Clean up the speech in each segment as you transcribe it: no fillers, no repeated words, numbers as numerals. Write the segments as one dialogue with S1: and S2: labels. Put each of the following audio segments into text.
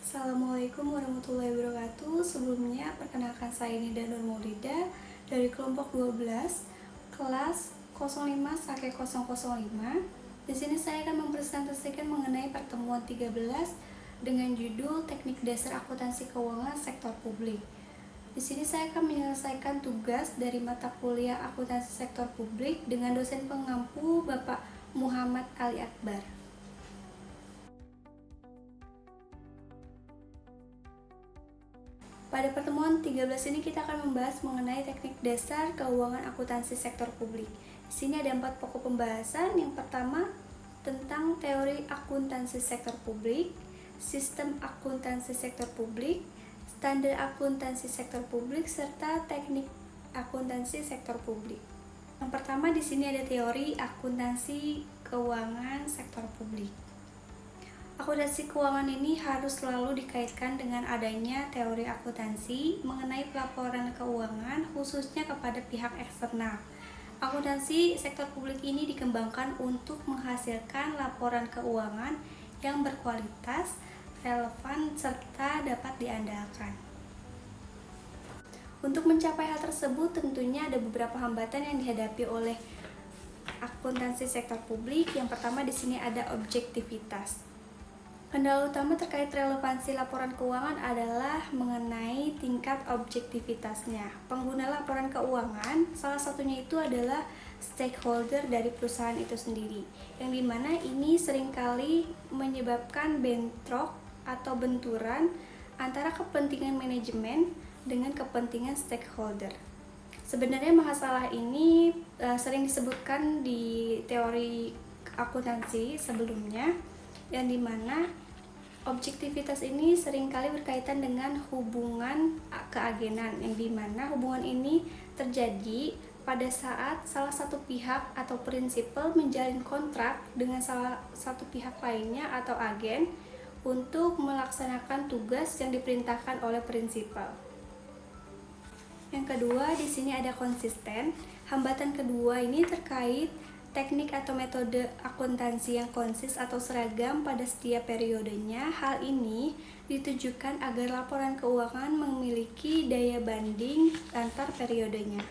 S1: Assalamualaikum warahmatullahi wabarakatuh. Sebelumnya, perkenalkan saya Nida Nur Maulida dari kelompok 12, kelas 05-005. Di sini saya akan mempresentasikan mengenai pertemuan 13 dengan judul Teknik Dasar Akuntansi Keuangan Sektor Publik. Di sini saya akan menyelesaikan tugas dari mata kuliah Akuntansi Sektor Publik dengan dosen pengampu Bapak Muhammad Ali Akbar. Pada pertemuan 13 ini kita akan membahas mengenai teknik dasar keuangan akuntansi sektor publik. Di sini ada 4 pokok pembahasan. Yang pertama tentang teori akuntansi sektor publik, sistem akuntansi sektor publik, standar akuntansi sektor publik, serta teknik akuntansi sektor publik. Yang pertama di sini ada teori akuntansi keuangan sektor publik. Akuntansi keuangan ini harus selalu dikaitkan dengan adanya teori akuntansi mengenai pelaporan keuangan khususnya kepada pihak eksternal. Akuntansi sektor publik ini dikembangkan untuk menghasilkan laporan keuangan yang berkualitas, relevan, serta dapat diandalkan. Untuk mencapai hal tersebut tentunya ada beberapa hambatan yang dihadapi oleh akuntansi sektor publik. Yang pertama di sini ada objektivitas. Kendala utama terkait relevansi laporan keuangan adalah mengenai tingkat objektivitasnya. Pengguna laporan keuangan, salah satunya itu adalah stakeholder dari perusahaan itu sendiri, yang dimana ini seringkali menyebabkan bentrok atau benturan antara kepentingan manajemen dengan kepentingan stakeholder. Sebenarnya masalah ini sering disebutkan di teori akuntansi sebelumnya, yang dimana objektivitas ini seringkali berkaitan dengan hubungan keagenan, yang dimana hubungan ini terjadi pada saat salah satu pihak atau prinsipal menjalin kontrak dengan salah satu pihak lainnya atau agen untuk melaksanakan tugas yang diperintahkan oleh prinsipal. Yang kedua, di sini ada konsisten. Hambatan kedua ini terkait teknik atau metode akuntansi yang konsis atau seragam pada setiap periodenya. Hal ini ditujukan agar laporan keuangan memiliki daya banding antar periodenya.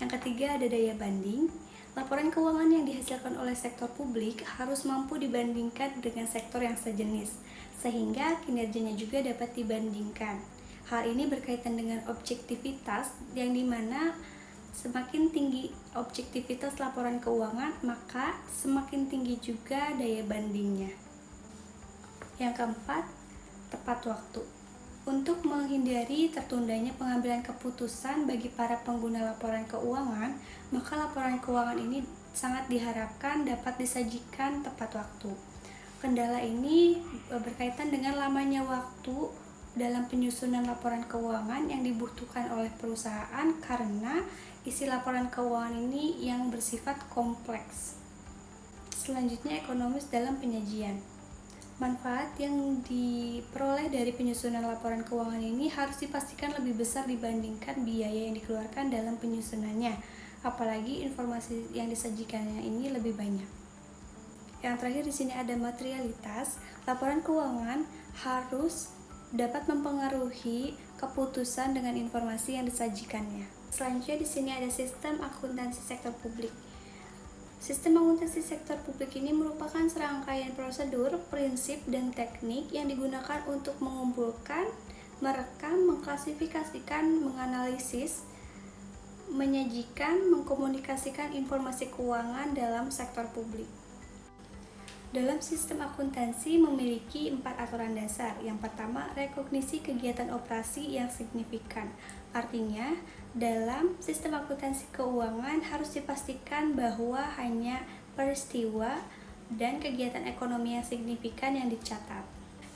S1: Yang ketiga ada daya banding. Laporan keuangan yang dihasilkan oleh sektor publik harus mampu dibandingkan dengan sektor yang sejenis, sehingga kinerjanya juga dapat dibandingkan. Hal ini berkaitan dengan objektivitas, yang dimana semakin tinggi objektivitas laporan keuangan, maka semakin tinggi juga daya bandingnya. Yang keempat, tepat waktu. Untuk menghindari tertundanya pengambilan keputusan bagi para pengguna laporan keuangan, maka laporan keuangan ini sangat diharapkan dapat disajikan tepat waktu. Kendala ini berkaitan dengan lamanya waktu dalam penyusunan laporan keuangan yang dibutuhkan oleh perusahaan karena isi laporan keuangan ini yang bersifat kompleks. Selanjutnya, ekonomis dalam penyajian. Manfaat yang diperoleh dari penyusunan laporan keuangan ini harus dipastikan lebih besar dibandingkan biaya yang dikeluarkan dalam penyusunannya, apalagi informasi yang disajikannya ini lebih banyak. Yang terakhir di sini ada materialitas. Laporan keuangan harus dapat mempengaruhi keputusan dengan informasi yang disajikannya. Selanjutnya di sini ada sistem akuntansi sektor publik. Sistem akuntansi sektor publik ini merupakan serangkaian prosedur, prinsip, dan teknik yang digunakan untuk mengumpulkan, merekam, mengklasifikasikan, menganalisis, menyajikan, mengkomunikasikan informasi keuangan dalam sektor publik. Dalam sistem akuntansi memiliki 4 aturan dasar. Yang pertama, rekognisi kegiatan operasi yang signifikan. Artinya, dalam sistem akuntansi keuangan harus dipastikan bahwa hanya peristiwa dan kegiatan ekonomi yang signifikan yang dicatat.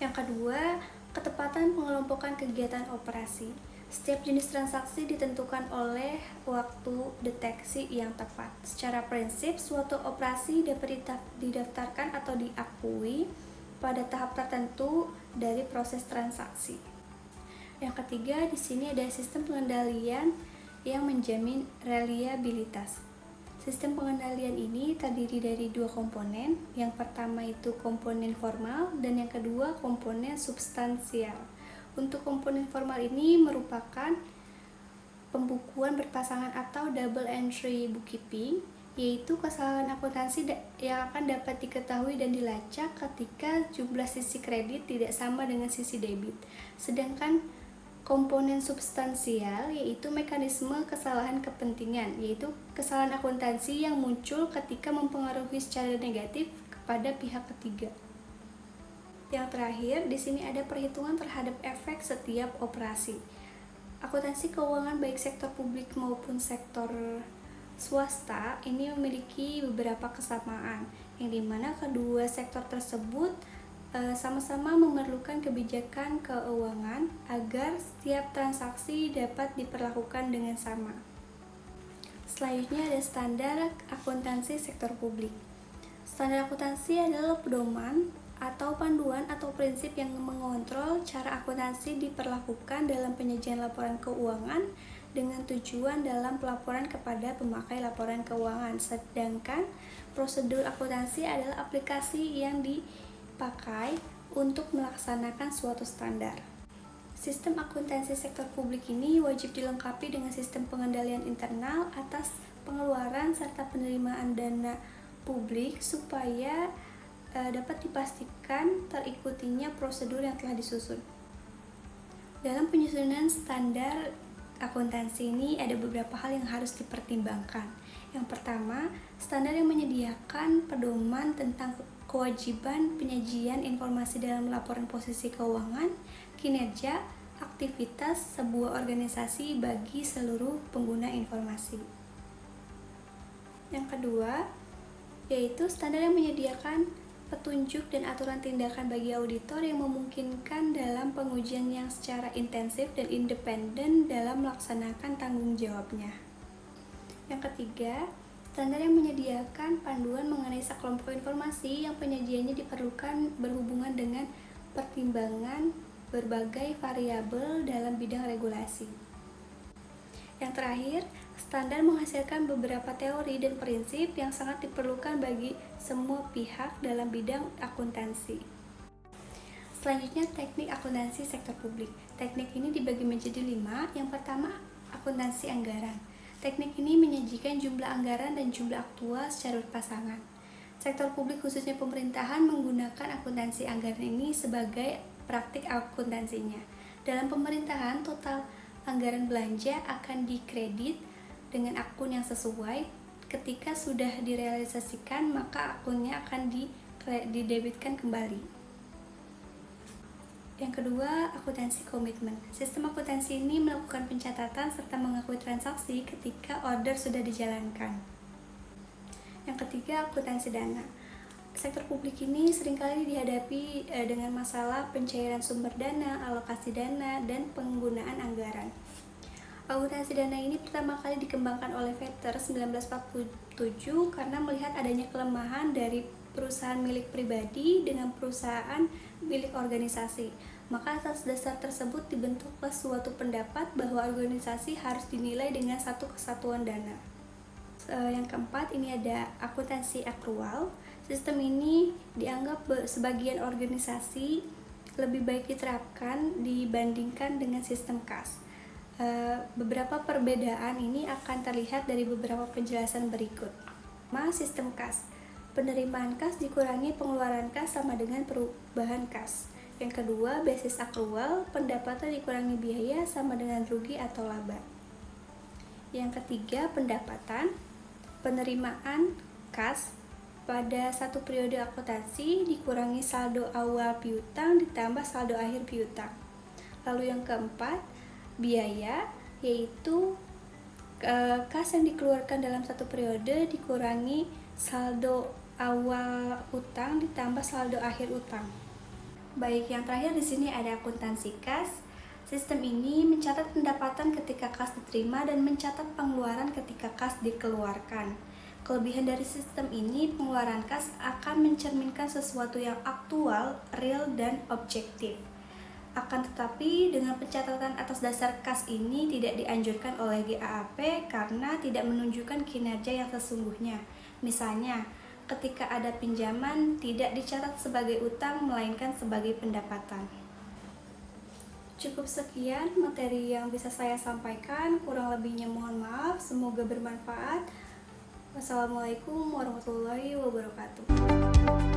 S1: Yang kedua, ketepatan pengelompokan kegiatan operasi. Setiap jenis transaksi ditentukan oleh waktu deteksi yang tepat. Secara prinsip, suatu operasi dapat didaftarkan atau diakui pada tahap tertentu dari proses transaksi. Yang ketiga, di sini ada sistem pengendalian yang menjamin reliabilitas. Sistem pengendalian ini terdiri dari dua komponen. Yang pertama itu komponen formal dan yang kedua komponen substansial. Untuk komponen formal ini merupakan pembukuan berpasangan atau double entry bookkeeping, yaitu kesalahan akuntansi yang akan dapat diketahui dan dilacak ketika jumlah sisi kredit tidak sama dengan sisi debit. Sedangkan komponen substansial yaitu mekanisme kesalahan kepentingan, yaitu kesalahan akuntansi yang muncul ketika mempengaruhi secara negatif kepada pihak ketiga. Yang terakhir, di sini ada perhitungan terhadap efek setiap operasi. Akuntansi keuangan baik sektor publik maupun sektor swasta ini memiliki beberapa kesamaan, yang dimana kedua sektor tersebut sama-sama memerlukan kebijakan keuangan agar setiap transaksi dapat diperlakukan dengan sama. Selanjutnya ada standar akuntansi sektor publik. Standar akuntansi adalah pedoman atau panduan atau prinsip yang mengontrol cara akuntansi diperlakukan dalam penyajian laporan keuangan dengan tujuan dalam pelaporan kepada pemakai laporan keuangan. Sedangkan prosedur akuntansi adalah aplikasi yang dipakai untuk melaksanakan suatu standar. Sistem akuntansi sektor publik ini wajib dilengkapi dengan sistem pengendalian internal atas pengeluaran serta penerimaan dana publik supaya dapat dipastikan terikutinya prosedur yang telah disusun. Dalam penyusunan standar akuntansi ini ada beberapa hal yang harus dipertimbangkan. Yang pertama, standar yang menyediakan pedoman tentang kewajiban penyajian informasi dalam laporan posisi keuangan, kinerja, aktivitas sebuah organisasi bagi seluruh pengguna informasi. Yang kedua, yaitu standar yang menyediakan petunjuk dan aturan tindakan bagi auditor yang memungkinkan dalam pengujian yang secara intensif dan independen dalam melaksanakan tanggung jawabnya. Yang ketiga, standar yang menyediakan panduan mengenai sekelompok informasi yang penyajiannya diperlukan berhubungan dengan pertimbangan berbagai variabel dalam bidang regulasi. Yang terakhir, standar menghasilkan beberapa teori dan prinsip yang sangat diperlukan bagi semua pihak dalam bidang akuntansi. Selanjutnya, teknik akuntansi sektor publik. Teknik ini dibagi menjadi 5. Yang pertama, akuntansi anggaran. Teknik ini menyajikan jumlah anggaran dan jumlah aktual secara berpasangan. Sektor publik khususnya pemerintahan menggunakan akuntansi anggaran ini sebagai praktik akuntansinya. Dalam pemerintahan, total anggaran belanja akan dikredit dengan akun yang sesuai. Ketika sudah direalisasikan, maka akunnya akan didebitkan kembali. Yang kedua, akuntansi komitmen. Sistem akuntansi ini melakukan pencatatan serta mengakui transaksi ketika order sudah dijalankan. Yang ketiga, akuntansi dana. Sektor publik ini seringkali dihadapi dengan masalah pencairan sumber dana, alokasi dana, dan penggunaan anggaran. Akuntansi dana ini pertama kali dikembangkan oleh Vetter 1947 karena melihat adanya kelemahan dari perusahaan milik pribadi dengan perusahaan milik organisasi. Maka atas dasar tersebut dibentuklah suatu pendapat bahwa organisasi harus dinilai dengan satu kesatuan dana. Yang keempat, ini ada akuntansi akrual. Sistem ini dianggap sebagian organisasi lebih baik diterapkan dibandingkan dengan sistem kas. Beberapa perbedaan ini akan terlihat dari beberapa penjelasan berikut. Sistem kas. Penerimaan kas dikurangi pengeluaran kas sama dengan perubahan kas. Yang kedua, basis akrual, pendapatan dikurangi biaya sama dengan rugi atau laba. Yang ketiga, pendapatan, penerimaan kas pada satu periode akuntansi dikurangi saldo awal piutang ditambah saldo akhir piutang. Lalu yang keempat, biaya, yaitu kas yang dikeluarkan dalam satu periode dikurangi saldo awal utang ditambah saldo akhir utang. Baik, yang terakhir di sini ada akuntansi kas. Sistem ini mencatat pendapatan ketika kas diterima dan mencatat pengeluaran ketika kas dikeluarkan. Kelebihan dari sistem ini, pengeluaran kas akan mencerminkan sesuatu yang aktual, real, dan objektif. Akan tetapi, dengan pencatatan atas dasar kas ini tidak dianjurkan oleh GAAP karena tidak menunjukkan kinerja yang sesungguhnya. Misalnya, ketika ada pinjaman tidak dicatat sebagai utang melainkan sebagai pendapatan. Cukup sekian materi yang bisa saya sampaikan, kurang lebihnya mohon maaf, semoga bermanfaat. Wassalamualaikum warahmatullahi wabarakatuh.